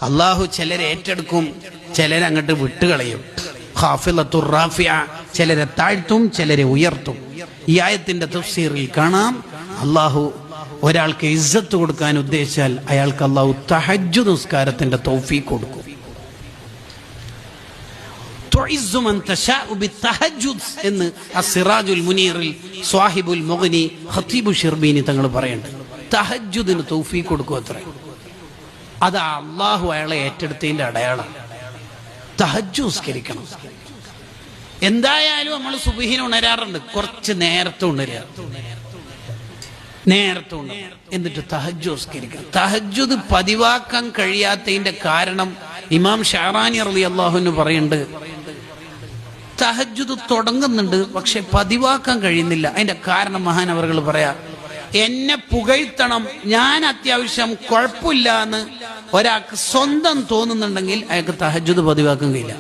അള്ളാഹു ചിലരെ ഏറ്റെടുക്കും, ചിലരെ അങ്ങോട്ട് വിട്ടുകളയും. ഖാഫിളത്തുർ റാഫിഅ, ചിലരെ താഴ്ത്തും ചിലരെ ഉയർത്തും. ഈ ആയത്തിന്റെ തഫ്സീറിൽ കാണാം, അള്ളാഹു ഒരാൾക്ക് ഇസ്സത്ത് കൊടുക്കാൻ ഉദ്ദേശിച്ചാൽ അയാൾക്ക് അള്ളാഹു തഹജ്ജുദ് നിസ്കാരത്തിന്റെ തൗഫീഖ് കൊടുക്കും. തുഇസ്സു മൻ തശാഉ ബിത്തഹജ്ജുദ് എന്ന് അസ്സിറാജുൽ മുനീറിൽ സ്വാഹിബുൽ മുഗ്നി ഖതീബു ഷിർബീനി തങ്ങൾ പറയുന്നുണ്ട്. തഹജ്ജുദിന് തൗഫീഖ് കൊടുക്കും അത്രേ. അത് അള്ളാഹു അയാളെ ഏറ്റെടുത്തതിന്റെ അടയാളം. തഹജ്ജുദ് നിസ്കരിക്കണം. എന്തായാലും നമ്മൾ സുബ്ഹിന് ഉണരാറുണ്ട്, കുറച്ച് നേരത്തെ ഉണരുക, എന്നിട്ട് തഹജ്ജുദ് നിസ്കരിക്കണം. തഹജ്ജുദ് പതിവാക്കാൻ കഴിയാത്തതിന്റെ കാരണം ഇമാം ഷഅറാനി റളിയല്ലാഹു അൻഹു പറയുന്നുണ്ട്, തഹജ്ജുദ് തുടങ്ങുന്നുണ്ട് പക്ഷെ പതിവാക്കാൻ കഴിയുന്നില്ല. അതിന്റെ കാരണം മഹാനവറുകൾ പറയാ, എന്നെ പുകഴ്ത്തണം, ഞാൻ അത്യാവശ്യം കുഴപ്പമില്ല എന്ന് ഒരാൾക്ക് സ്വന്തം തോന്നുന്നുണ്ടെങ്കിൽ അയാൾക്ക് തഹജ്ജുദ് പതിവാക്കാൻ കഴിയില്ല.